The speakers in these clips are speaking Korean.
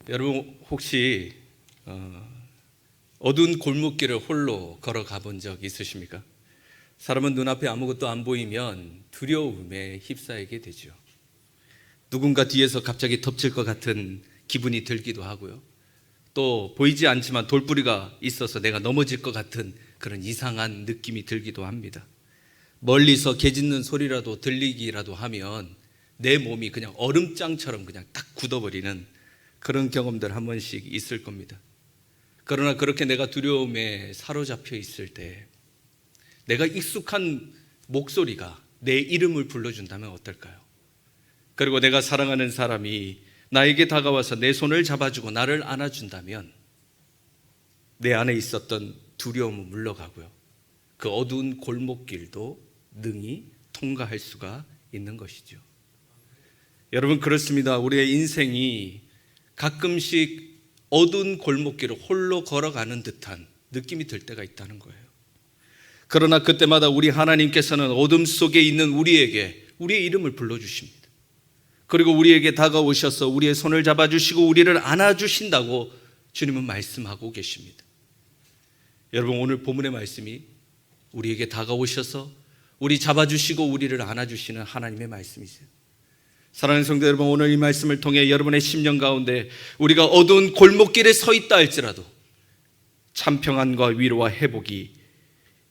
여러분 혹시 어두운 골목길을 홀로 걸어가 본 적 있으십니까? 사람은 눈앞에 아무것도 안 보이면 두려움에 휩싸이게 되죠. 누군가 뒤에서 갑자기 덮칠 것 같은 기분이 들기도 하고요. 또 보이지 않지만 돌부리가 있어서 내가 넘어질 것 같은 그런 이상한 느낌이 들기도 합니다. 멀리서 개 짖는 소리라도 들리기라도 하면 내 몸이 그냥 얼음장처럼 그냥 딱 굳어버리는 그런 경험들 한 번씩 있을 겁니다. 그러나 그렇게 내가 두려움에 사로잡혀 있을 때 내가 익숙한 목소리가 내 이름을 불러준다면 어떨까요? 그리고 내가 사랑하는 사람이 나에게 다가와서 내 손을 잡아주고 나를 안아준다면 내 안에 있었던 두려움은 물러가고요. 그 어두운 골목길도 능히 통과할 수가 있는 것이죠. 여러분, 그렇습니다. 우리의 인생이 가끔씩 어두운 골목길을 홀로 걸어가는 듯한 느낌이 들 때가 있다는 거예요. 그러나 그때마다 우리 하나님께서는 어둠 속에 있는 우리에게 우리의 이름을 불러주십니다. 그리고 우리에게 다가오셔서 우리의 손을 잡아주시고 우리를 안아주신다고 주님은 말씀하고 계십니다. 여러분, 오늘 본문의 말씀이 우리에게 다가오셔서 우리 잡아주시고 우리를 안아주시는 하나님의 말씀이세요. 사랑하는 성도 여러분, 오늘 이 말씀을 통해 여러분의 심령 가운데 우리가 어두운 골목길에 서 있다 할지라도 참 평안과 위로와 회복이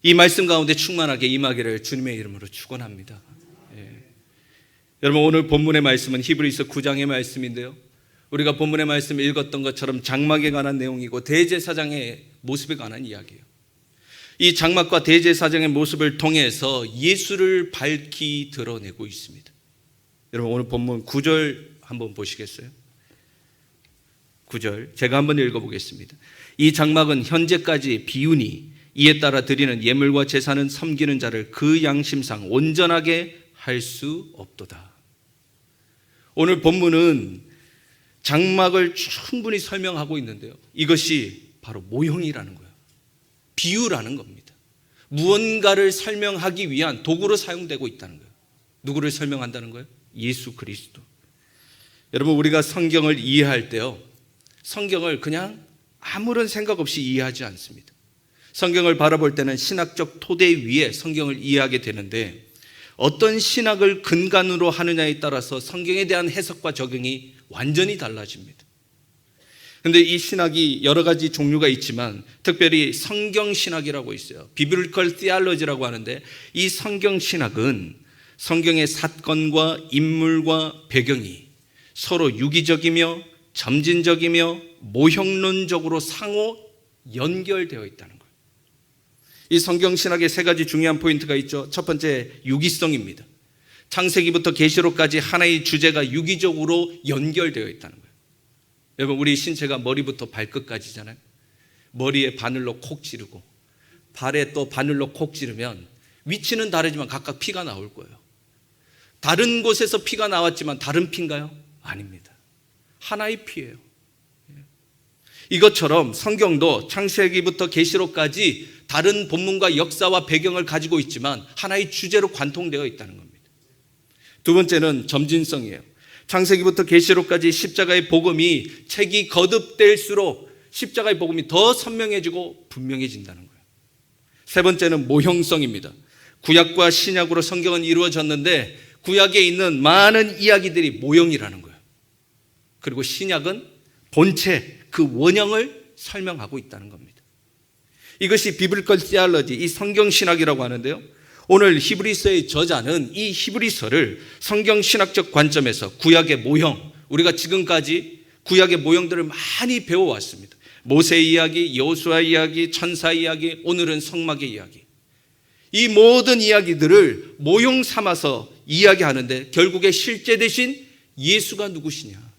이 말씀 가운데 충만하게 임하기를 주님의 이름으로 축원합니다. 여러분, 오늘 본문의 말씀은 히브리서 9장의 말씀인데요, 우리가 본문의 말씀을 읽었던 것처럼 장막에 관한 내용이고 대제사장의 모습에 관한 이야기예요. 이 장막과 대제사장의 모습을 통해서 예수를 밝히 드러내고 있습니다. 여러분, 오늘 본문 9절 한번 보시겠어요? 9절 제가 한번 읽어보겠습니다. 이 장막은 현재까지 비우니 이에 따라 드리는 예물과 제사는 섬기는 자를 그 양심상 온전하게 할 수 없도다. 오늘 본문은 장막을 충분히 설명하고 있는데요, 이것이 바로 모형이라는 거예요. 비유라는 겁니다. 무언가를 설명하기 위한 도구로 사용되고 있다는 거예요. 누구를 설명한다는 거예요? 예수 그리스도. 여러분, 우리가 성경을 이해할 때요, 성경을 그냥 아무런 생각 없이 이해하지 않습니다. 성경을 바라볼 때는 신학적 토대 위에 성경을 이해하게 되는데 어떤 신학을 근간으로 하느냐에 따라서 성경에 대한 해석과 적용이 완전히 달라집니다. 그런데 이 신학이 여러 가지 종류가 있지만 특별히 성경신학이라고 있어요. 비블리컬 티올로지라고 하는데 이 성경신학은 성경의 사건과 인물과 배경이 서로 유기적이며 점진적이며 모형론적으로 상호 연결되어 있다는 거예요. 이 성경신학에 세 가지 중요한 포인트가 있죠. 첫 번째, 유기성입니다. 창세기부터 계시록까지 하나의 주제가 유기적으로 연결되어 있다는 거예요. 여러분, 우리 신체가 머리부터 발끝까지잖아요. 머리에 바늘로 콕 찌르고 발에 또 바늘로 콕 찌르면 위치는 다르지만 각각 피가 나올 거예요. 다른 곳에서 피가 나왔지만 다른 피인가요? 아닙니다. 하나의 피예요. 이것처럼 성경도 창세기부터 계시록까지 다른 본문과 역사와 배경을 가지고 있지만 하나의 주제로 관통되어 있다는 겁니다. 두 번째는 점진성이에요. 창세기부터 계시록까지 십자가의 복음이 책이 거듭될수록 십자가의 복음이 더 선명해지고 분명해진다는 거예요. 세 번째는 모형성입니다. 구약과 신약으로 성경은 이루어졌는데 구약에 있는 많은 이야기들이 모형이라는 거예요. 그리고 신약은 본체, 그 원형을 설명하고 있다는 겁니다. 이것이 비블리컬 티올로지, 이 성경신학이라고 하는데요, 오늘 히브리서의 저자는 이 히브리서를 성경신학적 관점에서 구약의 모형, 우리가 지금까지 구약의 모형들을 많이 배워왔습니다. 모세 이야기, 여호수아 이야기, 천사 이야기, 오늘은 성막의 이야기, 이 모든 이야기들을 모형 삼아서 이야기하는데 결국에 실제 대신 예수가 누구시냐,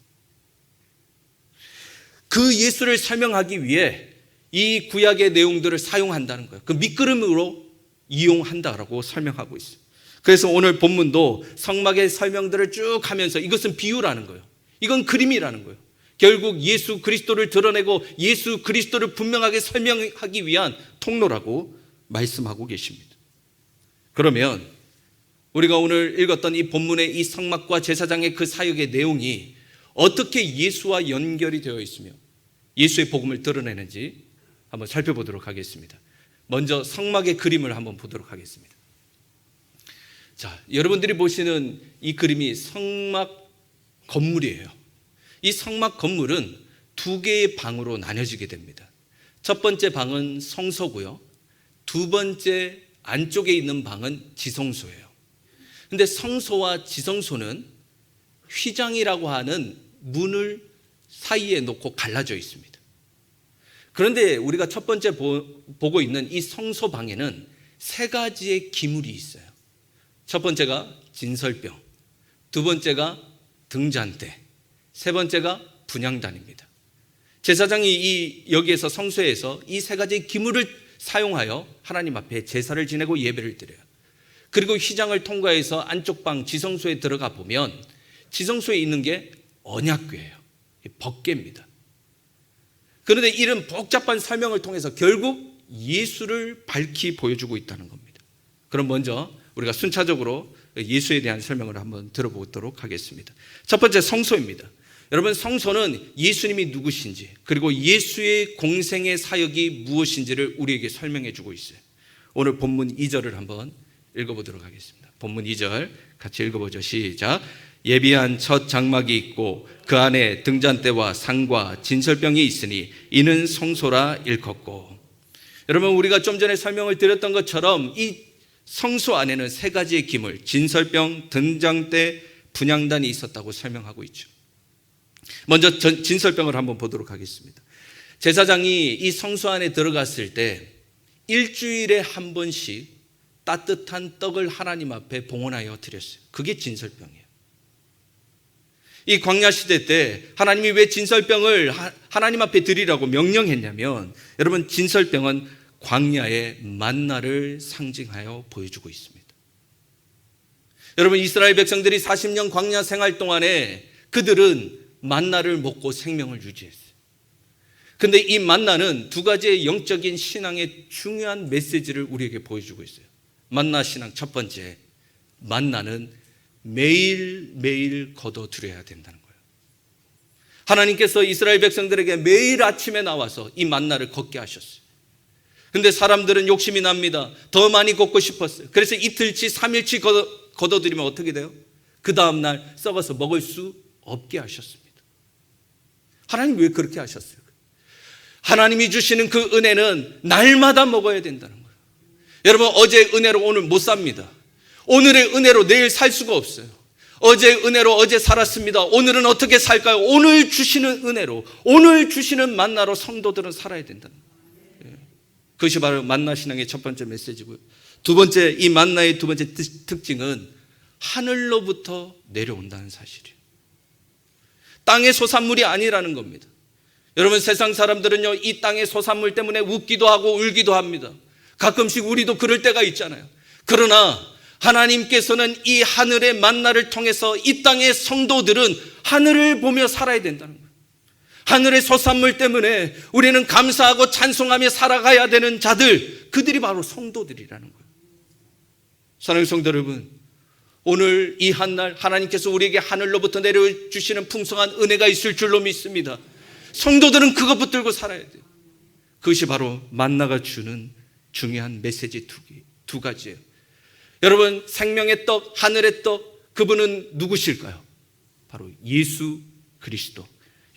그 예수를 설명하기 위해 이 구약의 내용들을 사용한다는 거예요. 그 밑그림으로 이용한다라고 설명하고 있어요. 그래서 오늘 본문도 성막의 설명들을 쭉 하면서 이것은 비유라는 거예요. 이건 그림이라는 거예요. 결국 예수 그리스도를 드러내고 예수 그리스도를 분명하게 설명하기 위한 통로라고 말씀하고 계십니다. 그러면 우리가 오늘 읽었던 이 본문의 이 성막과 제사장의 그 사역의 내용이 어떻게 예수와 연결이 되어 있으며 예수의 복음을 드러내는지 한번 살펴보도록 하겠습니다. 먼저 성막의 그림을 한번 보도록 하겠습니다. 자, 여러분들이 보시는 이 그림이 성막 건물이에요. 이 성막 건물은 두 개의 방으로 나뉘어지게 됩니다. 첫 번째 방은 성소고요. 두 번째 안쪽에 있는 방은 지성소예요. 근데 성소와 지성소는 휘장이라고 하는 문을 사이에 놓고 갈라져 있습니다. 그런데 우리가 첫 번째 보고 있는 이 성소방에는 세 가지의 기물이 있어요. 첫 번째가 진설병, 두 번째가 등잔대, 세 번째가 분향단입니다. 제사장이 여기에서 성소에서 이 세 가지의 기물을 사용하여 하나님 앞에 제사를 지내고 예배를 드려요. 그리고 휘장을 통과해서 안쪽 방 지성소에 들어가 보면 지성소에 있는 게 언약궤예요. 법궤입니다. 그런데 이런 복잡한 설명을 통해서 결국 예수를 밝히 보여주고 있다는 겁니다. 그럼 먼저 우리가 순차적으로 예수에 대한 설명을 한번 들어보도록 하겠습니다. 첫 번째 성소입니다. 여러분, 성소는 예수님이 누구신지 그리고 예수의 공생의 사역이 무엇인지를 우리에게 설명해 주고 있어요. 오늘 본문 2절을 한번 읽어보도록 하겠습니다. 본문 2절 같이 읽어보죠. 시작. 예비한 첫 장막이 있고 그 안에 등잔대와 상과 진설병이 있으니 이는 성소라 일컫고. 여러분, 우리가 좀 전에 설명을 드렸던 것처럼 이 성소 안에는 세 가지의 기물, 진설병, 등잔대, 분향단이 있었다고 설명하고 있죠. 먼저 진설병을 한번 보도록 하겠습니다. 제사장이 이 성소 안에 들어갔을 때 일주일에 한 번씩 따뜻한 떡을 하나님 앞에 봉헌하여 드렸어요. 그게 진설병이에요. 이 광야 시대 때 하나님이 왜 진설병을 하나님 앞에 드리라고 명령했냐면, 여러분, 진설병은 광야의 만나를 상징하여 보여주고 있습니다. 여러분, 이스라엘 백성들이 40년 광야 생활 동안에 그들은 만나를 먹고 생명을 유지했어요. 근데 이 만나는 두 가지의 영적인 신앙의 중요한 메시지를 우리에게 보여주고 있어요. 만나 신앙 첫 번째, 만나는 매일매일 거둬들여야 된다는 거예요. 하나님께서 이스라엘 백성들에게 매일 아침에 나와서 이 만나를 걷게 하셨어요. 근데 사람들은 욕심이 납니다. 더 많이 걷고 싶었어요. 그래서 이틀치 3일치 거둬들이면 어떻게 돼요? 그 다음날 썩어서 먹을 수 없게 하셨습니다. 하나님 왜 그렇게 하셨어요? 하나님이 주시는 그 은혜는 날마다 먹어야 된다는 거예요. 여러분, 어제의 은혜로 오늘 못 삽니다. 오늘의 은혜로 내일 살 수가 없어요. 어제의 은혜로 어제 살았습니다. 오늘은 어떻게 살까요? 오늘 주시는 은혜로, 오늘 주시는 만나로 성도들은 살아야 된다는 거예요. 그것이 바로 만나 신앙의 첫 번째 메시지고요. 두 번째, 이 만나의 두 번째 특징은 하늘로부터 내려온다는 사실이에요. 땅의 소산물이 아니라는 겁니다. 여러분, 세상 사람들은요, 이 땅의 소산물 때문에 웃기도 하고 울기도 합니다. 가끔씩 우리도 그럴 때가 있잖아요. 그러나 하나님께서는 이 하늘의 만나를 통해서 이 땅의 성도들은 하늘을 보며 살아야 된다는 거예요. 하늘의 소산물 때문에 우리는 감사하고 찬송하며 살아가야 되는 자들, 그들이 바로 성도들이라는 거예요. 사랑하는 성도 여러분, 오늘 이 한날 하나님께서 우리에게 하늘로부터 내려주시는 풍성한 은혜가 있을 줄로 믿습니다. 성도들은 그것 붙들고 살아야 돼요. 그것이 바로 만나가 주는 중요한 메시지 두 가지예요. 여러분, 생명의 떡, 하늘의 떡, 그분은 누구실까요? 바로 예수 그리스도.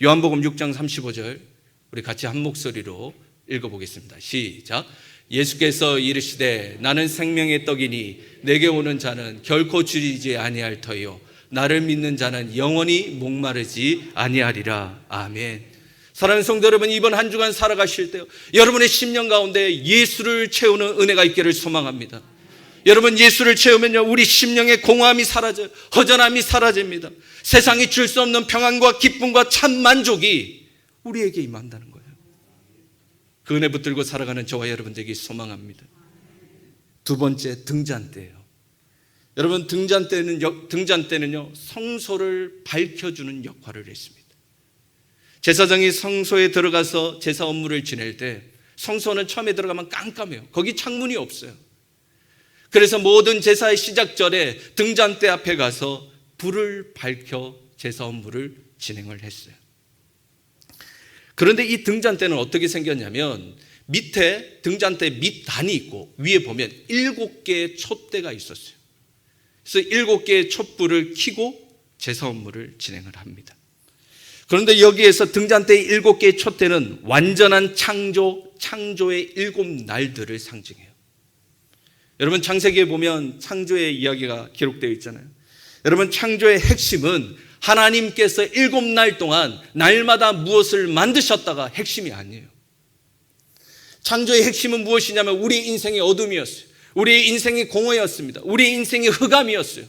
요한복음 6장 35절 우리 같이 한 목소리로 읽어보겠습니다. 시작. 예수께서 이르시되 나는 생명의 떡이니 내게 오는 자는 결코 줄이지 아니할 터요 나를 믿는 자는 영원히 목마르지 아니하리라. 아멘. 사랑하는 성도 여러분, 이번 한 주간 살아가실 때요, 여러분의 심령 가운데 예수를 채우는 은혜가 있기를 소망합니다. 여러분, 예수를 채우면요, 우리 심령의 공허함이 사라져요. 허전함이 사라집니다. 세상이 줄 수 없는 평안과 기쁨과 참 만족이 우리에게 임한다는 거예요. 그 은혜 붙들고 살아가는 저와 여러분 되기 소망합니다. 두 번째, 등잔대예요. 여러분, 등잔대는요 성소를 밝혀주는 역할을 했습니다. 제사장이 성소에 들어가서 제사 업무를 지낼 때 성소는 처음에 들어가면 깜깜해요. 거기 창문이 없어요. 그래서 모든 제사의 시작 전에 등잔대 앞에 가서 불을 밝혀 제사 업무를 진행을 했어요. 그런데 이 등잔대는 어떻게 생겼냐면 밑에 등잔대 밑단이 있고 위에 보면 7개의 촛대가 있었어요. 그래서 7개의 촛불을 켜고 제사 업무를 진행을 합니다. 그런데 여기에서 등잔대의 7개의 촛대는 완전한 창조의 7날들을 상징해요. 여러분 창세기에 보면 창조의 이야기가 기록되어 있잖아요. 여러분 창조의 핵심은 하나님께서 7날 동안 날마다 무엇을 만드셨다가 핵심이 아니에요. 창조의 핵심은 무엇이냐면 우리 인생의 어둠이었어요. 우리 인생의 공허였습니다. 우리 인생의 흑암이었어요.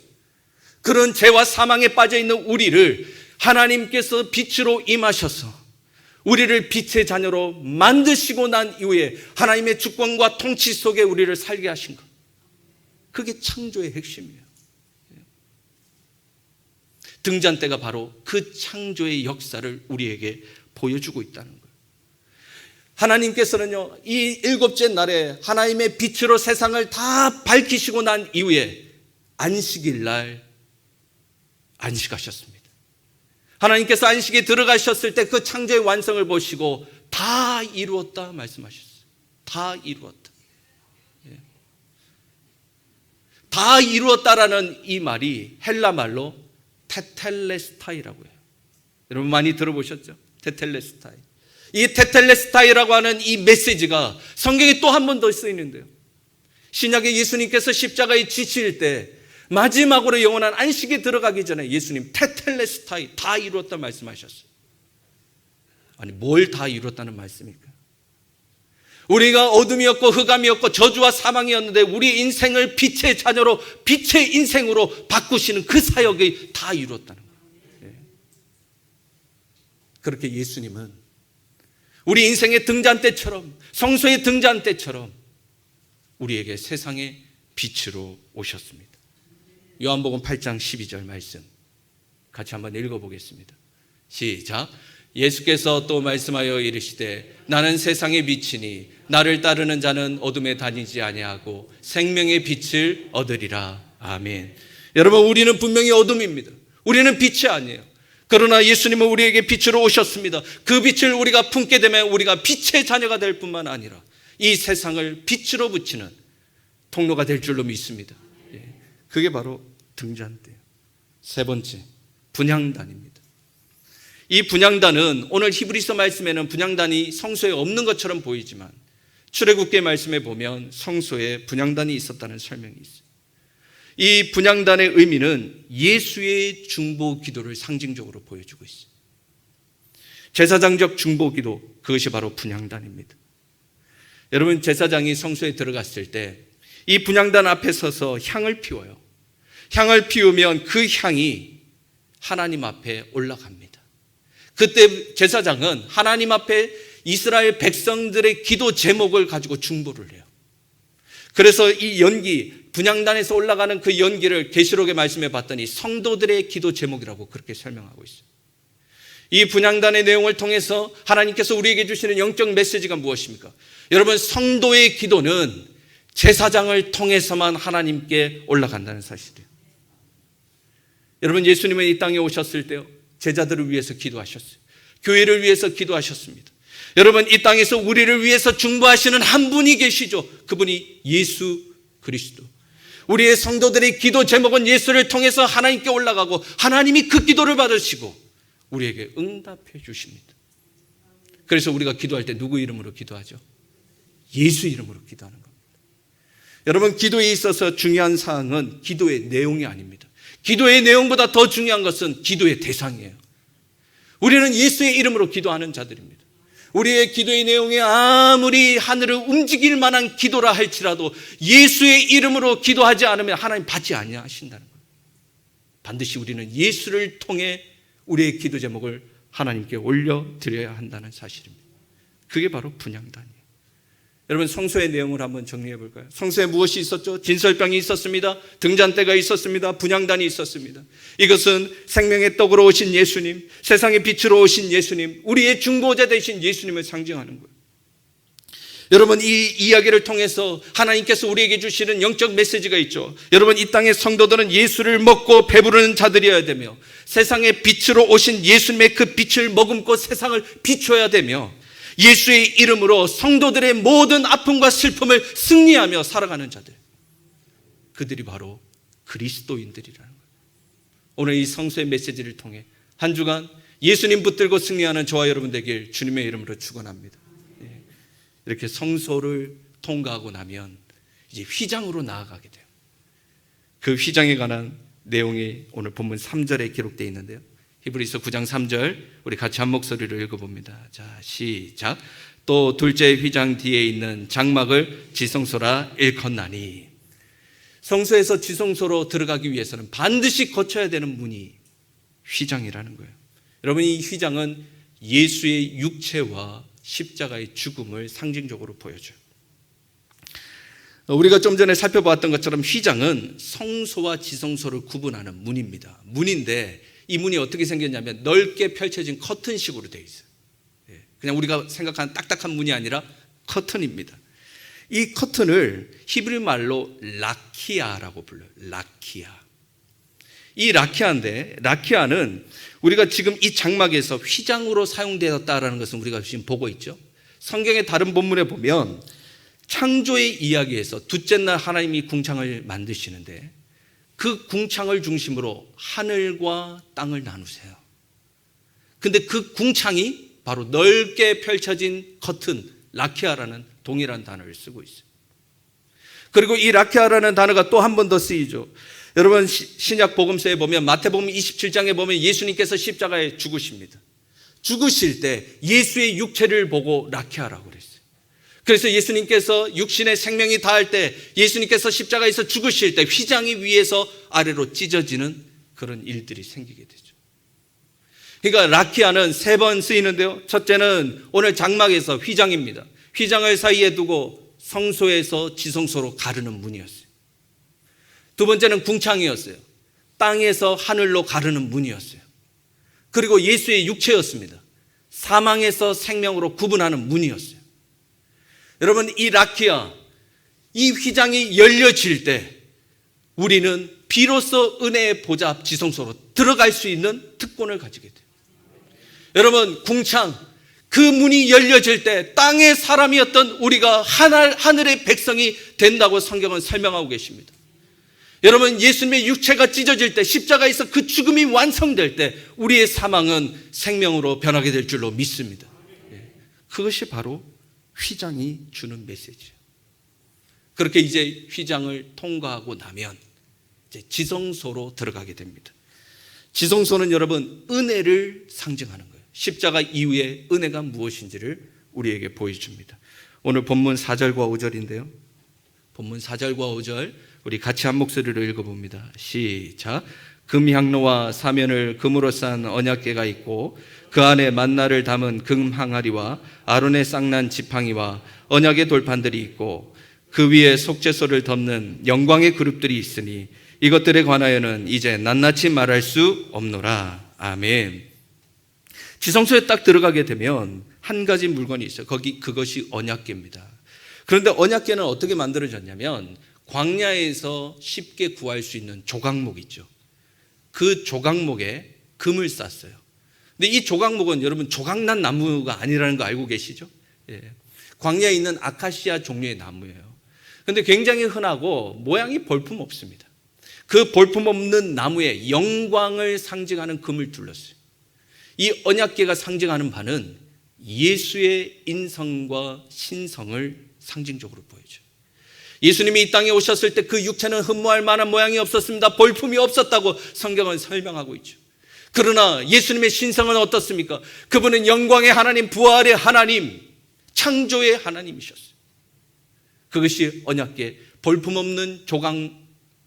그런 죄와 사망에 빠져있는 우리를 하나님께서 빛으로 임하셔서 우리를 빛의 자녀로 만드시고 난 이후에 하나님의 주권과 통치 속에 우리를 살게 하신 것, 그게 창조의 핵심이에요. 등잔대가 바로 그 창조의 역사를 우리에게 보여주고 있다는 거예요. 하나님께서는요, 이 7째 날에 하나님의 빛으로 세상을 다 밝히시고 난 이후에 안식일 날 안식하셨습니다. 하나님께서 안식에 들어가셨을 때 그 창조의 완성을 보시고 다 이루었다 말씀하셨어요. 다 이루었다. 다 이루었다라는 이 말이 헬라 말로 테텔레스타이라고 해요. 여러분 많이 들어보셨죠? 테텔레스타이. 이 테텔레스타이라고 하는 이 메시지가 성경에 또 한 번 더 쓰이는데요. 신약에 예수님께서 십자가에 지칠 때 마지막으로 영원한 안식에 들어가기 전에 예수님 테텔레스타이, 다 이루었다 말씀하셨어요. 아니 뭘 다 이루었다는 말씀입니까? 우리가 어둠이었고 흑암이었고 저주와 사망이었는데 우리 인생을 빛의 자녀로 빛의 인생으로 바꾸시는 그 사역이 다 이루었다는 거예요. 그렇게 예수님은 우리 인생의 등잔대처럼, 성소의 등잔대처럼 우리에게 세상의 빛으로 오셨습니다. 요한복음 8장 12절 말씀 같이 한번 읽어보겠습니다. 시작. 예수께서 또 말씀하여 이르시되 나는 세상의 빛이니 나를 따르는 자는 어둠에 다니지 아니하고 생명의 빛을 얻으리라. 아멘. 여러분 우리는 분명히 어둠입니다. 우리는 빛이 아니에요. 그러나 예수님은 우리에게 빛으로 오셨습니다. 그 빛을 우리가 품게 되면 우리가 빛의 자녀가 될 뿐만 아니라 이 세상을 빛으로 비추는 통로가 될 줄로 믿습니다. 그게 바로 등잔대예요. 세 번째, 분향단입니다. 이 분향단은 오늘 히브리서 말씀에는 분향단이 성소에 없는 것처럼 보이지만 출애굽기 말씀에 보면 성소에 분향단이 있었다는 설명이 있어요. 이 분향단의 의미는 예수의 중보 기도를 상징적으로 보여주고 있어요. 제사장적 중보 기도, 그것이 바로 분향단입니다. 여러분 제사장이 성소에 들어갔을 때 이 분향단 앞에 서서 향을 피워요. 향을 피우면 그 향이 하나님 앞에 올라갑니다. 그때 제사장은 하나님 앞에 이스라엘 백성들의 기도 제목을 가지고 중보를 해요. 그래서 이 연기, 분향단에서 올라가는 그 연기를 계시록의 말씀에 봤더니 성도들의 기도 제목이라고 그렇게 설명하고 있어요. 이 분향단의 내용을 통해서 하나님께서 우리에게 주시는 영적 메시지가 무엇입니까? 여러분 성도의 기도는 제사장을 통해서만 하나님께 올라간다는 사실이에요. 여러분 예수님은 이 땅에 오셨을 때요, 제자들을 위해서 기도하셨어요. 교회를 위해서 기도하셨습니다. 여러분 이 땅에서 우리를 위해서 중보하시는 한 분이 계시죠. 그분이 예수 그리스도. 우리의 성도들의 기도 제목은 예수를 통해서 하나님께 올라가고 하나님이 그 기도를 받으시고 우리에게 응답해 주십니다. 그래서 우리가 기도할 때 누구 이름으로 기도하죠? 예수 이름으로 기도하는 겁니다. 여러분 기도에 있어서 중요한 사항은 기도의 내용이 아닙니다. 기도의 내용보다 더 중요한 것은 기도의 대상이에요. 우리는 예수의 이름으로 기도하는 자들입니다. 우리의 기도의 내용이 아무리 하늘을 움직일 만한 기도라 할지라도 예수의 이름으로 기도하지 않으면 하나님 받지 아니하신다는 거예요. 반드시 우리는 예수를 통해 우리의 기도 제목을 하나님께 올려드려야 한다는 사실입니다. 그게 바로 분향단이에요. 여러분 성소의 내용을 한번 정리해 볼까요? 성소에 무엇이 있었죠? 진설병이 있었습니다. 등잔대가 있었습니다. 분향단이 있었습니다. 이것은 생명의 떡으로 오신 예수님, 세상의 빛으로 오신 예수님, 우리의 중보자 되신 예수님을 상징하는 거예요. 여러분, 이 이야기를 통해서 하나님께서 우리에게 주시는 영적 메시지가 있죠. 여러분, 이 땅의 성도들은 예수를 먹고 배부르는 자들이어야 되며 세상의 빛으로 오신 예수님의 그 빛을 머금고 세상을 비춰야 되며 예수의 이름으로 성도들의 모든 아픔과 슬픔을 승리하며 살아가는 자들, 그들이 바로 그리스도인들이라는 거예요. 오늘 이 성수의 메시지를 통해 한 주간 예수님 붙들고 승리하는 저와 여러분 되길 주님의 이름으로 축원합니다. 이렇게 성소를 통과하고 나면 이제 휘장으로 나아가게 돼요. 그 휘장에 관한 내용이 오늘 본문 3절에 기록되어 있는데요. 히브리서 9장 3절 우리 같이 한 목소리로 읽어봅니다. 자, 시작. 또 둘째 휘장 뒤에 있는 장막을 지성소라 일컫나니. 성소에서 지성소로 들어가기 위해서는 반드시 거쳐야 되는 문이 휘장이라는 거예요. 여러분, 이 휘장은 예수의 육체와 십자가의 죽음을 상징적으로 보여줘요. 우리가 좀 전에 살펴봤던 것처럼 휘장은 성소와 지성소를 구분하는 문입니다. 문인데 이 문이 어떻게 생겼냐면 넓게 펼쳐진 커튼식으로 되어 있어요. 그냥 우리가 생각하는 딱딱한 문이 아니라 커튼입니다. 이 커튼을 히브리 말로 라키아라고 불러요. 라키아. 이 라키아인데, 라키아는 우리가 지금 이 장막에서 휘장으로 사용되었다라는 것은 우리가 지금 보고 있죠. 성경의 다른 본문에 보면 창조의 이야기에서 둘째 날 하나님이 궁창을 만드시는데 그 궁창을 중심으로 하늘과 땅을 나누세요. 근데 그 궁창이 바로 넓게 펼쳐진 커튼, 라키아라는 동일한 단어를 쓰고 있어요. 그리고 이 라키아라는 단어가 또 한 번 더 쓰이죠. 여러분, 신약 복음서에 보면 마태복음 27장에 보면 예수님께서 십자가에 죽으십니다. 죽으실 때 예수의 육체를 보고 라키아라고 그랬어요. 그래서 예수님께서 육신의 생명이 다할 때 예수님께서 십자가에서 죽으실 때 휘장이 위에서 아래로 찢어지는 그런 일들이 생기게 되죠. 그러니까 라키아는 3번 쓰이는데요. 첫째는 오늘 장막에서 휘장입니다. 휘장을 사이에 두고 성소에서 지성소로 가르는 문이었어요. 두 번째는 궁창이었어요. 땅에서 하늘로 가르는 문이었어요. 그리고 예수의 육체였습니다. 사망에서 생명으로 구분하는 문이었어요. 여러분, 이 라키아, 이 휘장이 열려질 때 우리는 비로소 은혜의 보좌 앞 지성소로 들어갈 수 있는 특권을 가지게 돼요. 여러분, 궁창, 그 문이 열려질 때 땅의 사람이었던 우리가 하늘의 백성이 된다고 성경은 설명하고 계십니다. 여러분, 예수님의 육체가 찢어질 때 십자가에서 그 죽음이 완성될 때 우리의 사망은 생명으로 변하게 될 줄로 믿습니다. 그것이 바로 휘장이 주는 메시지예요. 그렇게 이제 휘장을 통과하고 나면 이제 지성소로 들어가게 됩니다. 지성소는 여러분 은혜를 상징하는 거예요. 십자가 이후에 은혜가 무엇인지를 우리에게 보여줍니다. 오늘 본문 4절과 5절인데요. 본문 4절과 5절 우리 같이 한 목소리로 읽어봅니다. 시작. 금향로와 사면을 금으로 싼 언약궤가 있고 그 안에 만나를 담은 금 항아리와 아론의 쌍난 지팡이와 언약의 돌판들이 있고 그 위에 속죄소를 덮는 영광의 그룹들이 있으니 이것들에 관하여는 이제 낱낱이 말할 수 없노라. 아멘. 지성소에 딱 들어가게 되면 한 가지 물건이 있어요. 그것이 언약궤입니다. 그런데 언약궤는 어떻게 만들어졌냐면 광야에서 쉽게 구할 수 있는 조각목 있죠. 그 조각목에 금을 쌌어요. 근데 이 조각목은 여러분 조각난 나무가 아니라는 거 알고 계시죠? 예. 광야에 있는 아카시아 종류의 나무예요. 근데 굉장히 흔하고 모양이 볼품 없습니다. 그 볼품 없는 나무에 영광을 상징하는 금을 둘렀어요. 이 언약궤가 상징하는 바는 예수의 인성과 신성을 상징적으로 보여줘요. 예수님이 이 땅에 오셨을 때 그 육체는 흠모할 만한 모양이 없었습니다. 볼품이 없었다고 성경은 설명하고 있죠. 그러나 예수님의 신성은 어떻습니까? 그분은 영광의 하나님, 부활의 하나님, 창조의 하나님이셨어요. 그것이 언약궤, 볼품없는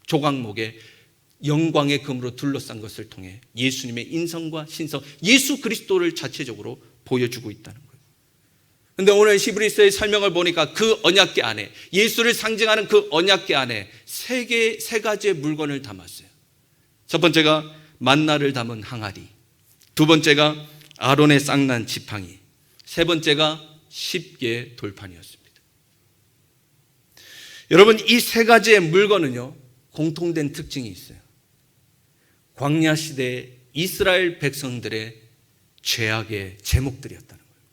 조각목에 영광의 금으로 둘러싼 것을 통해 예수님의 인성과 신성, 예수 그리스도를 자체적으로 보여주고 있다는 거예요. 그런데 오늘 히브리서의 설명을 보니까 그 언약궤 안에, 예수를 상징하는 그 언약궤 안에 세 가지의 물건을 담았어요. 첫 번째가 만나를 담은 항아리, 두 번째가 아론의 쌍난 지팡이, 세 번째가 10개의 돌판이었습니다. 여러분, 이 세 가지의 물건은요, 공통된 특징이 있어요. 광야 시대 이스라엘 백성들의 죄악의 제목들이었다는 거예요.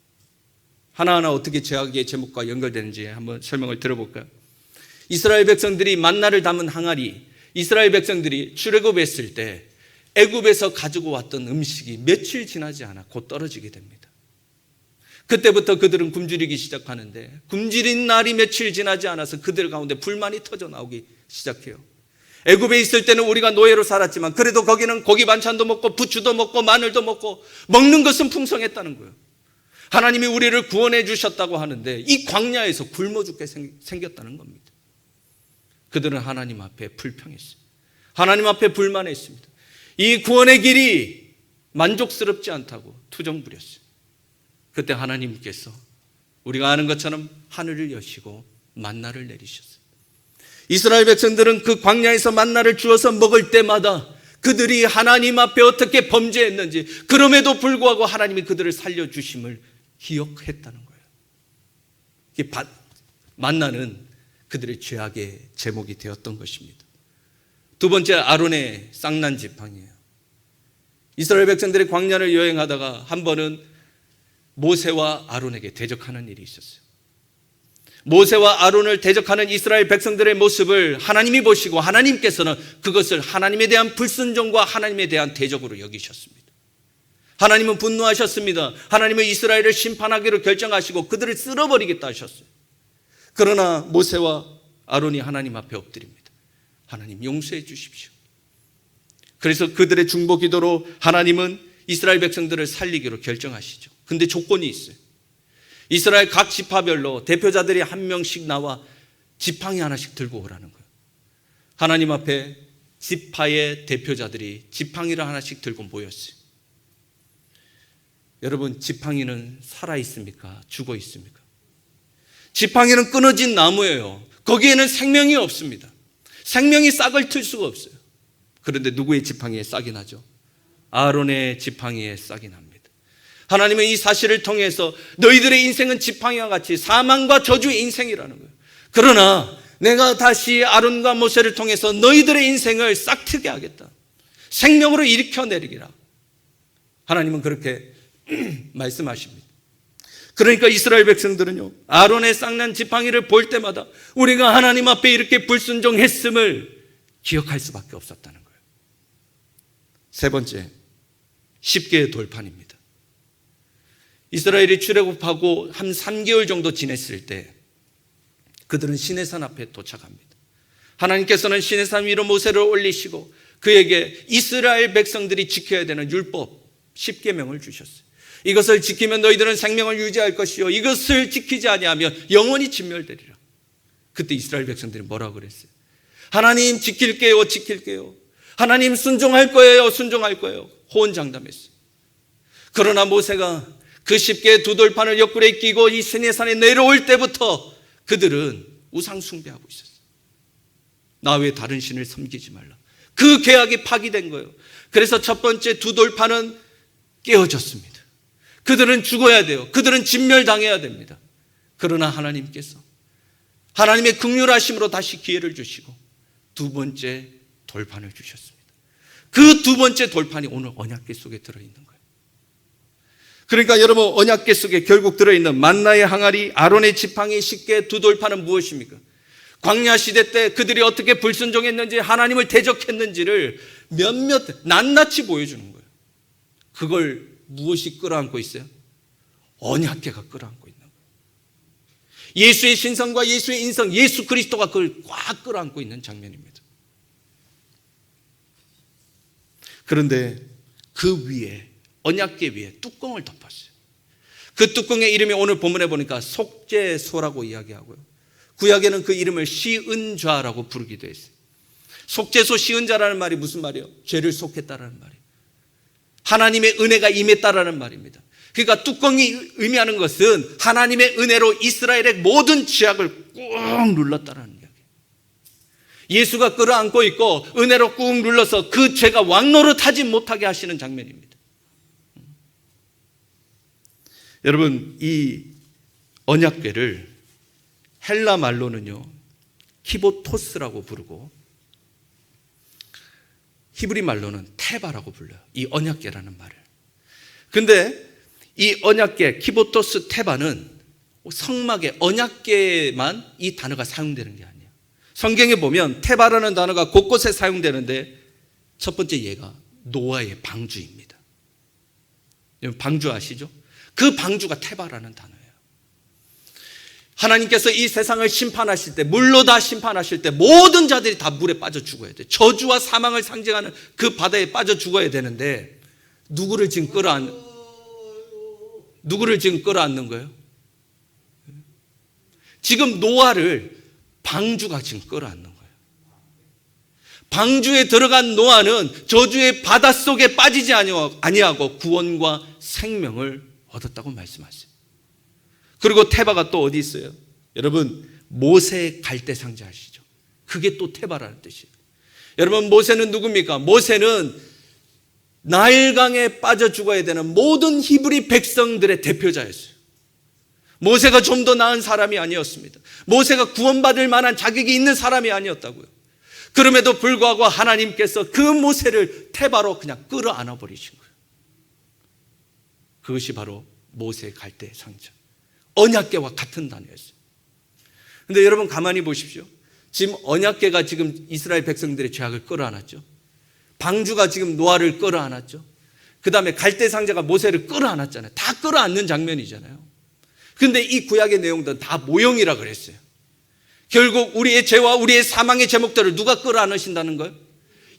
하나하나 어떻게 죄악의 제목과 연결되는지 한번 설명을 들어볼까요? 이스라엘 백성들이 만나를 담은 항아리, 이스라엘 백성들이 출애굽했을 때 애굽에서 가지고 왔던 음식이 며칠 지나지 않아 곧 떨어지게 됩니다. 그때부터 그들은 굶주리기 시작하는데, 굶주린 날이 며칠 지나지 않아서 그들 가운데 불만이 터져 나오기 시작해요. 애굽에 있을 때는 우리가 노예로 살았지만 그래도 거기는 고기 반찬도 먹고 부추도 먹고 마늘도 먹고 먹는 것은 풍성했다는 거예요. 하나님이 우리를 구원해 주셨다고 하는데 이 광야에서 굶어 죽게 생겼다는 겁니다. 그들은 하나님 앞에 불평했어요. 하나님 앞에 불만했습니다. 이 구원의 길이 만족스럽지 않다고 투정 부렸어요. 그때 하나님께서 우리가 아는 것처럼 하늘을 여시고 만나를 내리셨어요. 이스라엘 백성들은 그 광야에서 만나를 주어서 먹을 때마다 그들이 하나님 앞에 어떻게 범죄했는지, 그럼에도 불구하고 하나님이 그들을 살려주심을 기억했다는 거예요. 만나는 그들의 죄악의 제목이 되었던 것입니다. 두 번째, 아론의 쌍난 지팡이예요. 이스라엘 백성들이 광야를 여행하다가 한 번은 모세와 아론에게 대적하는 일이 있었어요. 모세와 아론을 대적하는 이스라엘 백성들의 모습을 하나님이 보시고 하나님께서는 그것을 하나님에 대한 불순종과 하나님에 대한 대적으로 여기셨습니다. 하나님은 분노하셨습니다. 하나님은 이스라엘을 심판하기로 결정하시고 그들을 쓸어버리겠다 하셨어요. 그러나 모세와 아론이 하나님 앞에 엎드립니다. 하나님, 용서해 주십시오. 그래서 그들의 중보 기도로 하나님은 이스라엘 백성들을 살리기로 결정하시죠. 근데 조건이 있어요. 이스라엘 각 지파별로 대표자들이 한 명씩 나와 지팡이 하나씩 들고 오라는 거예요. 하나님 앞에 지파의 대표자들이 지팡이를 하나씩 들고 모였어요. 여러분, 지팡이는 살아있습니까? 죽어 있습니까? 지팡이는 끊어진 나무예요. 거기에는 생명이 없습니다. 생명이 싹을 틀 수가 없어요. 그런데 누구의 지팡이에 싹이 나죠? 아론의 지팡이에 싹이 납니다. 하나님은 이 사실을 통해서 너희들의 인생은 지팡이와 같이 사망과 저주의 인생이라는 거예요. 그러나 내가 다시 아론과 모세를 통해서 너희들의 인생을 싹트게 하겠다. 생명으로 일으켜내리기라. 하나님은 그렇게 말씀하십니다. 그러니까 이스라엘 백성들은요, 아론의 쌍난 지팡이를 볼 때마다 우리가 하나님 앞에 이렇게 불순종했음을 기억할 수밖에 없었다는 거예요. 세 번째, 10개의 돌판입니다. 이스라엘이 출애굽하고 한 3개월 정도 지냈을 때 그들은 시내산 앞에 도착합니다. 하나님께서는 시내산 위로 모세를 올리시고 그에게 이스라엘 백성들이 지켜야 되는 율법 10계명을 주셨어요. 이것을 지키면 너희들은 생명을 유지할 것이요, 이것을 지키지 아니하면 영원히 진멸되리라. 그때 이스라엘 백성들이 뭐라고 그랬어요? 하나님, 지킬게요, 지킬게요. 하나님, 순종할 거예요, 순종할 거예요. 호언장담했어요. 그러나 모세가 그 10개의 두 돌판을 옆구리에 끼고 이 시내산에 내려올 때부터 그들은 우상 숭배하고 있었어요. 나 외에 다른 신을 섬기지 말라. 그 계약이 파기된 거예요. 그래서 첫 번째 두 돌판은 깨어졌습니다. 그들은 죽어야 돼요. 그들은 진멸당해야 됩니다. 그러나 하나님께서 하나님의 긍휼하심으로 다시 기회를 주시고 두 번째 돌판을 주셨습니다. 그 두 번째 돌판이 오늘 언약궤 속에 들어있는 거예요. 그러니까 여러분, 언약궤 속에 결국 들어있는 만나의 항아리, 아론의 지팡이, 10개의 두 돌판은 무엇입니까? 광야 시대 때 그들이 어떻게 불순종했는지, 하나님을 대적했는지를 낱낱이 보여주는 거예요. 그걸 무엇이 끌어안고 있어요? 언약궤가 끌어안고 있는 거예요. 예수의 신성과 예수의 인성, 예수 그리스도가 그걸 꽉 끌어안고 있는 장면입니다. 그런데 그 위에, 언약궤 위에 뚜껑을 덮었어요. 그 뚜껑의 이름이 오늘 본문에 보니까 속죄소라고 이야기하고요, 구약에는 그 이름을 시은좌라고 부르기도 했어요. 속죄소, 시은좌라는 말이 무슨 말이에요? 죄를 속했다라는 말이에요. 하나님의 은혜가 임했다라는 말입니다. 그러니까 뚜껑이 의미하는 것은 하나님의 은혜로 이스라엘의 모든 죄악을 꾹 눌렀다라는 이야기예요. 예수가 끌어안고 있고 은혜로 꾹 눌러서 그 죄가 왕노릇하지 못하게 하시는 장면입니다. 여러분, 이 언약궤를 헬라 말로는요, 키보토스라고 부르고 히브리 말로는 테바라고 불러요. 이 언약궤라는 말을. 근데 이 언약궤 키보토스 테바는 성막의 언약궤만 이 단어가 사용되는 게 아니에요. 성경에 보면 테바라는 단어가 곳곳에 사용되는데 첫 번째 예가 노아의 방주입니다. 방주 아시죠? 그 방주가 테바라는 단어예요. 하나님께서 이 세상을 심판하실 때, 물로 다 심판하실 때 모든 자들이 다 물에 빠져 죽어야 돼요. 저주와 사망을 상징하는 그 바다에 빠져 죽어야 되는데 누구를 지금 끌어안는 거예요? 지금 노아를 방주가 지금 끌어안는 거예요. 방주에 들어간 노아는 저주의 바닷속에 빠지지 아니하고 구원과 생명을 얻었다고 말씀하세요. 그리고 테바가 또 어디 있어요? 여러분, 모세의 갈대 상자 아시죠? 그게 또 테바라는 뜻이에요. 여러분, 모세는 누굽니까? 모세는 나일강에 빠져 죽어야 되는 모든 히브리 백성들의 대표자였어요. 모세가 좀 더 나은 사람이 아니었습니다. 모세가 구원받을 만한 자격이 있는 사람이 아니었다고요. 그럼에도 불구하고 하나님께서 그 모세를 테바로 그냥 끌어안아 버리신 거예요. 그것이 바로 모세의 갈대 상자, 언약궤와 같은 단어였어요. 그런데 여러분 가만히 보십시오. 지금 언약궤가 지금 이스라엘 백성들의 죄악을 끌어안았죠. 방주가 지금 노아를 끌어안았죠. 그 다음에 갈대 상자가 모세를 끌어안았잖아요. 다 끌어안는 장면이잖아요. 그런데 이 구약의 내용들은 다 모형이라 그랬어요. 결국 우리의 죄와 우리의 사망의 제목들을 누가 끌어안으신다는 거예요?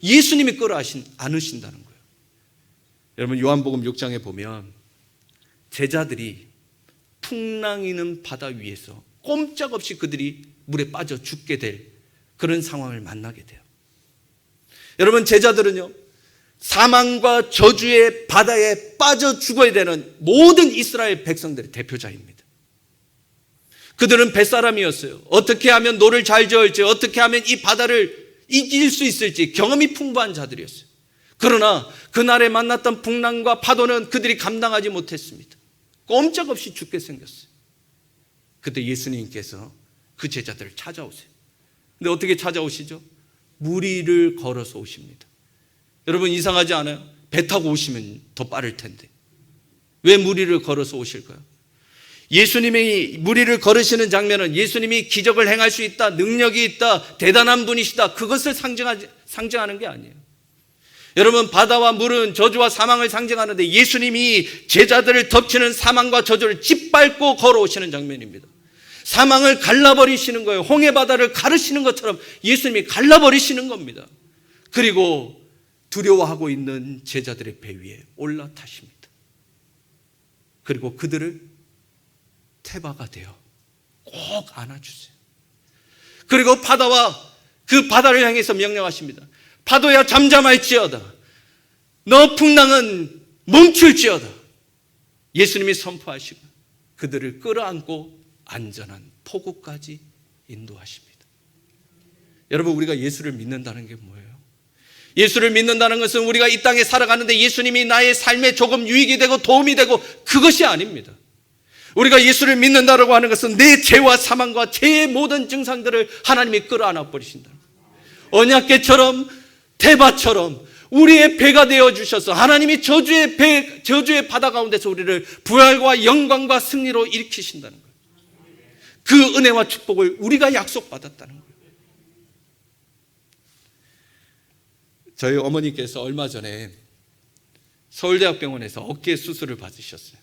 예수님이 끌어안으신다는 거예요. 여러분, 요한복음 6장에 보면 제자들이 풍랑이는 바다 위에서 꼼짝없이 그들이 물에 빠져 죽게 될 그런 상황을 만나게 돼요. 여러분, 제자들은요, 사망과 저주의 바다에 빠져 죽어야 되는 모든 이스라엘 백성들의 대표자입니다. 그들은 뱃사람이었어요. 어떻게 하면 노를 잘 저을지, 어떻게 하면 이 바다를 이길 수 있을지 경험이 풍부한 자들이었어요. 그러나 그날에 만났던 풍랑과 파도는 그들이 감당하지 못했습니다. 꼼짝없이 죽게 생겼어요. 그때 예수님께서 그 제자들을 찾아오세요. 근데 어떻게 찾아오시죠? 무리를 걸어서 오십니다. 여러분, 이상하지 않아요? 배 타고 오시면 더 빠를 텐데 왜 무리를 걸어서 오실까요? 예수님이 무리를 걸으시는 장면은 예수님이 기적을 행할 수 있다, 능력이 있다, 대단한 분이시다, 그것을 상징하는 게 아니에요. 여러분, 바다와 물은 저주와 사망을 상징하는데 예수님이 제자들을 덮치는 사망과 저주를 짓밟고 걸어오시는 장면입니다. 사망을 갈라버리시는 거예요. 홍해바다를 가르시는 것처럼 예수님이 갈라버리시는 겁니다. 그리고 두려워하고 있는 제자들의 배 위에 올라타십니다. 그리고 그들을 테바가 되어 꼭 안아주세요. 그리고 그 바다를 향해서 명령하십니다. 파도야 잠잠할지어다. 너 풍랑은 멈출지어다. 예수님이 선포하시고 그들을 끌어안고 안전한 포구까지 인도하십니다. 여러분, 우리가 예수를 믿는다는 게 뭐예요? 예수를 믿는다는 것은 우리가 이 땅에 살아가는데 예수님이 나의 삶에 조금 유익이 되고 도움이 되고 그것이 아닙니다. 우리가 예수를 믿는다고 하는 것은 내 죄와 사망과 죄의 모든 증상들을 하나님이 끌어안아 버리신다. 언약궤처럼 테바처럼 우리의 배가 되어 주셔서 하나님이 저주의 바다 가운데서 우리를 부활과 영광과 승리로 일으키신다는 거예요. 그 은혜와 축복을 우리가 약속받았다는 거예요. 저희 어머니께서 얼마 전에 서울대학병원에서 어깨 수술을 받으셨어요.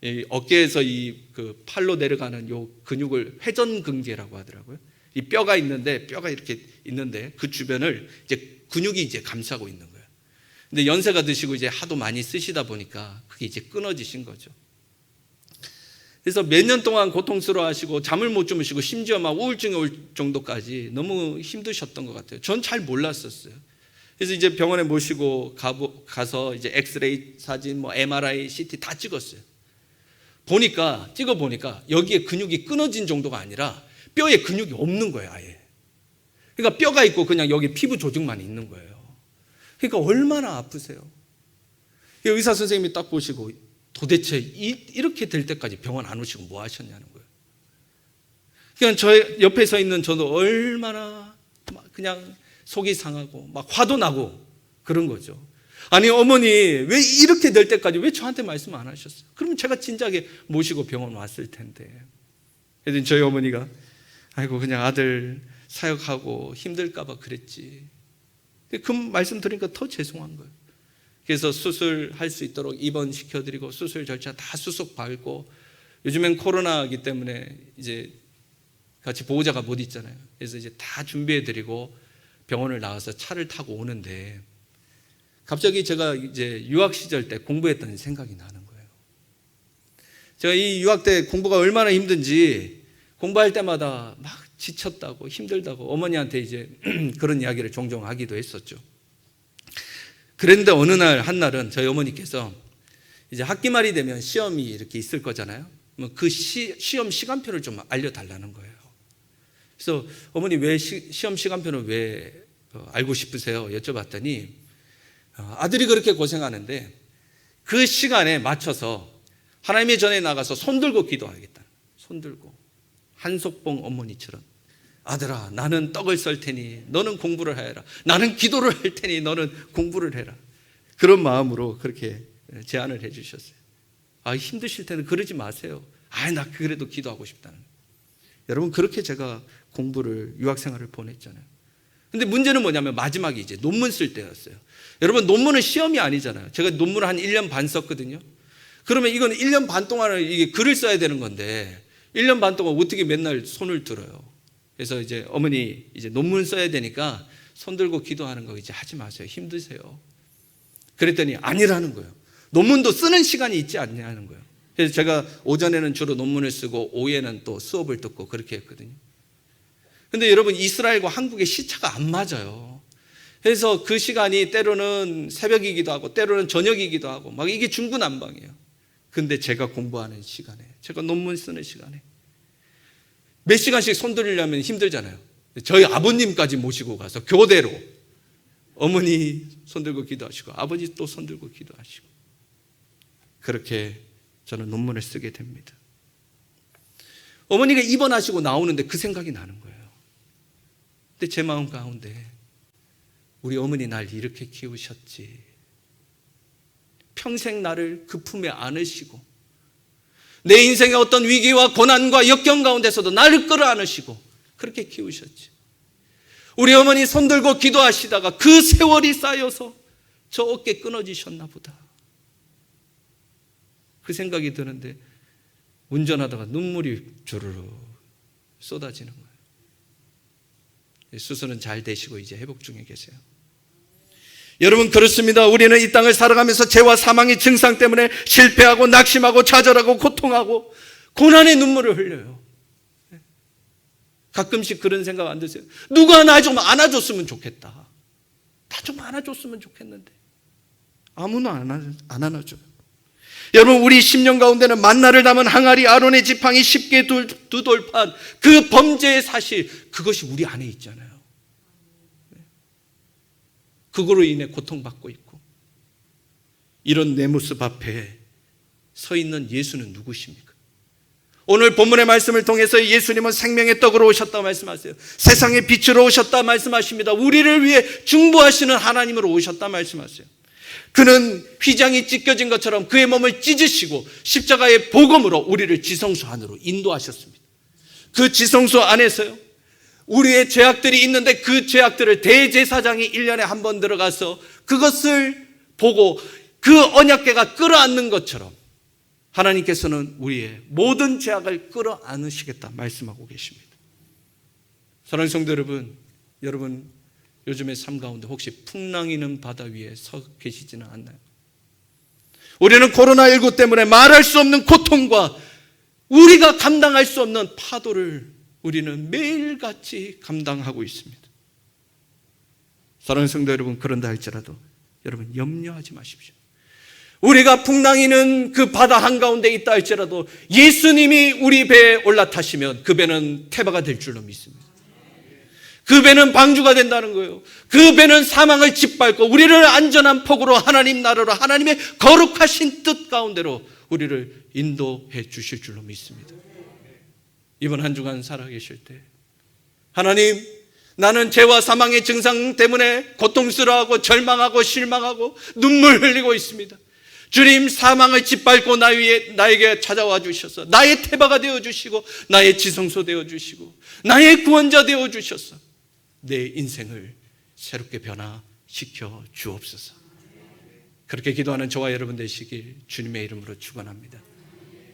이 어깨에서 그 팔로 내려가는 요 근육을 회전근개라고 하더라고요. 이 뼈가 이렇게 있는데 그 주변을 이제 근육이 이제 감싸고 있는 거예요. 근데 연세가 드시고 이제 하도 많이 쓰시다 보니까 그게 이제 끊어지신 거죠. 그래서 몇 년 동안 고통스러워하시고 잠을 못 주무시고 심지어 막 우울증이 올 정도까지 너무 힘드셨던 것 같아요. 전 잘 몰랐었어요. 그래서 이제 병원에 모시고 가서 이제 엑스레이 사진, MRI, CT 다 찍었어요. 찍어보니까 여기에 근육이 끊어진 정도가 아니라 뼈에 근육이 없는 거예요, 아예. 그러니까 뼈가 있고 그냥 여기 피부 조직만 있는 거예요. 그러니까 얼마나 아프세요. 의사 선생님이 딱 보시고 도대체 이렇게 될 때까지 병원 안 오시고 뭐 하셨냐는 거예요. 그냥 저 옆에 서 있는 저도 얼마나 막 그냥 속이 상하고 막 화도 나고 그런 거죠. 아니 어머니 왜 이렇게 될 때까지 왜 저한테 말씀 안 하셨어요? 그러면 제가 진작에 모시고 병원 왔을 텐데. 그래서 저희 어머니가 아이고 그냥 아들 사역하고 힘들까 봐 그랬지. 그 말씀 들으니까 더 죄송한 거예요. 그래서 수술할 수 있도록 입원시켜드리고 수술 절차 다 수속 밟고, 요즘엔 코로나이기 때문에 이제 같이 보호자가 못 있잖아요. 그래서 이제 다 준비해드리고 병원을 나와서 차를 타고 오는데 갑자기 제가 이제 유학 시절 때 공부했던 생각이 나는 거예요. 제가 이 유학 때 공부가 얼마나 힘든지 공부할 때마다 막 지쳤다고 힘들다고 어머니한테 이제 그런 이야기를 종종 하기도 했었죠. 그런데 어느 날 한날은 저희 어머니께서 이제 학기 말이 되면 시험이 이렇게 있을 거잖아요. 그 시험 시간표를 좀 알려달라는 거예요. 그래서 어머니 왜 시험 시간표를 왜 알고 싶으세요? 여쭤봤더니 아들이 그렇게 고생하는데 그 시간에 맞춰서 하나님의 전에 나가서 손 들고 기도하겠다. 손 들고 한석봉 어머니처럼 아들아 나는 떡을 썰 테니 너는 공부를 해라. 나는 기도를 할 테니 너는 공부를 해라. 그런 마음으로 그렇게 제안을 해 주셨어요. 힘드실 텐데 그러지 마세요. 나 그래도 기도하고 싶다는. 여러분 그렇게 제가 공부를 유학생활을 보냈잖아요. 근데 문제는 뭐냐면 마지막에 이제 논문 쓸 때였어요. 여러분 논문은 시험이 아니잖아요. 제가 논문을 한 1년 반 썼거든요. 그러면 이건 1년 반 동안을 이게 글을 써야 되는 건데 1년 반 동안 어떻게 맨날 손을 들어요. 그래서 이제 어머니 이제 논문 써야 되니까 손 들고 기도하는 거 이제 하지 마세요. 힘드세요. 그랬더니 아니라는 거예요. 논문도 쓰는 시간이 있지 않냐는 거예요. 그래서 제가 오전에는 주로 논문을 쓰고 오후에는 또 수업을 듣고 그렇게 했거든요. 근데 여러분 이스라엘과 한국의 시차가 안 맞아요. 그래서 그 시간이 때로는 새벽이기도 하고 때로는 저녁이기도 하고 막 이게 중구난방이에요. 근데 제가 공부하는 시간에, 제가 논문 쓰는 시간에 몇 시간씩 손 들으려면 힘들잖아요. 저희 아버님까지 모시고 가서 교대로 어머니 손 들고 기도하시고 아버지 또 손 들고 기도하시고 그렇게 저는 논문을 쓰게 됩니다. 어머니가 입원하시고 나오는데 그 생각이 나는 거예요. 근데 제 마음 가운데 우리 어머니 날 이렇게 키우셨지. 평생 나를 그 품에 안으시고 내 인생의 어떤 위기와 고난과 역경 가운데서도 나를 끌어안으시고 그렇게 키우셨지. 우리 어머니 손 들고 기도하시다가 그 세월이 쌓여서 저 어깨 끊어지셨나 보다. 그 생각이 드는데 운전하다가 눈물이 주르르 쏟아지는 거예요. 수술은 잘 되시고 이제 회복 중에 계세요. 여러분 그렇습니다. 우리는 이 땅을 살아가면서 죄와 사망의 증상 때문에 실패하고 낙심하고 좌절하고 고통하고 고난의 눈물을 흘려요. 가끔씩 그런 생각 안 드세요? 누가 나 좀 안아줬으면 좋겠다. 나 좀 안아줬으면 좋겠는데 아무나 안 안아줘요. 여러분 우리 10년 가운데는 만나를 담은 항아리 아론의 지팡이 쉽게 두 돌판 그 범죄의 사실 그것이 우리 안에 있잖아요. 그거로 인해 고통받고 있고 이런 내 모습 앞에 서 있는 예수는 누구십니까? 오늘 본문의 말씀을 통해서 예수님은 생명의 떡으로 오셨다 말씀하세요. 세상의 빛으로 오셨다 말씀하십니다. 우리를 위해 중보하시는 하나님으로 오셨다 말씀하세요. 그는 휘장이 찢겨진 것처럼 그의 몸을 찢으시고 십자가의 복음으로 우리를 지성소 안으로 인도하셨습니다. 그 지성소 안에서요 우리의 죄악들이 있는데 그 죄악들을 대제사장이 1년에 한 번 들어가서 그것을 보고 그 언약궤가 끌어안는 것처럼 하나님께서는 우리의 모든 죄악을 끌어안으시겠다 말씀하고 계십니다. 사랑하는 성도 여러분, 여러분 요즘의 삶 가운데 혹시 풍랑이는 바다 위에 서 계시지는 않나요? 우리는 코로나19 때문에 말할 수 없는 고통과 우리가 감당할 수 없는 파도를 우리는 매일같이 감당하고 있습니다. 사랑하는 성도 여러분, 그런다 할지라도 여러분 염려하지 마십시오. 우리가 풍랑이는 그 바다 한가운데 있다 할지라도 예수님이 우리 배에 올라타시면 그 배는 태바가 될 줄로 믿습니다. 그 배는 방주가 된다는 거예요. 그 배는 사망을 짓밟고 우리를 안전한 폭으로 하나님 나라로 하나님의 거룩하신 뜻 가운데로 우리를 인도해 주실 줄로 믿습니다. 이번 한 주간 살아계실 때 하나님, 나는 죄와 사망의 증상 때문에 고통스러워하고 절망하고 실망하고 눈물 흘리고 있습니다. 주님, 사망을 짓밟고 나에게 찾아와 주셔서 나의 태바가 되어주시고 나의 지성소 되어주시고 나의 구원자 되어주셔서 내 인생을 새롭게 변화시켜 주옵소서. 그렇게 기도하는 저와 여러분 되시길 주님의 이름으로 축원합니다.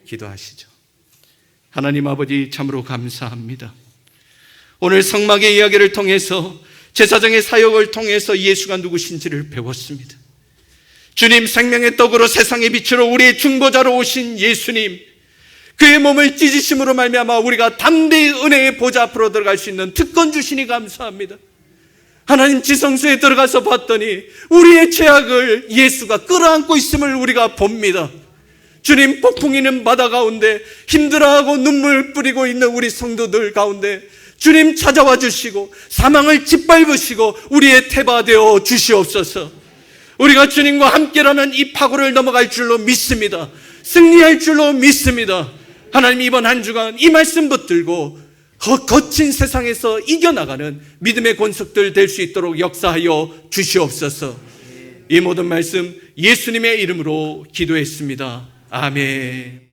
기도하시죠. 하나님 아버지, 참으로 감사합니다. 오늘 성막의 이야기를 통해서 제사장의 사역을 통해서 예수가 누구신지를 배웠습니다. 주님, 생명의 떡으로 세상의 빛으로 우리의 중보자로 오신 예수님, 그의 몸을 찢으심으로 말미암아 우리가 담대히 은혜의 보좌 앞으로 들어갈 수 있는 특권 주시니 감사합니다. 하나님, 지성소에 들어가서 봤더니 우리의 죄악을 예수가 끌어안고 있음을 우리가 봅니다. 주님, 폭풍이는 바다 가운데 힘들어하고 눈물 뿌리고 있는 우리 성도들 가운데 주님 찾아와 주시고 사망을 짓밟으시고 우리의 태바 되어 주시옵소서. 우리가 주님과 함께라는 이 파고를 넘어갈 줄로 믿습니다. 승리할 줄로 믿습니다. 하나님, 이번 한 주간 이 말씀 붙들고 거친 세상에서 이겨나가는 믿음의 권속들 될 수 있도록 역사하여 주시옵소서. 이 모든 말씀 예수님의 이름으로 기도했습니다. 아멘.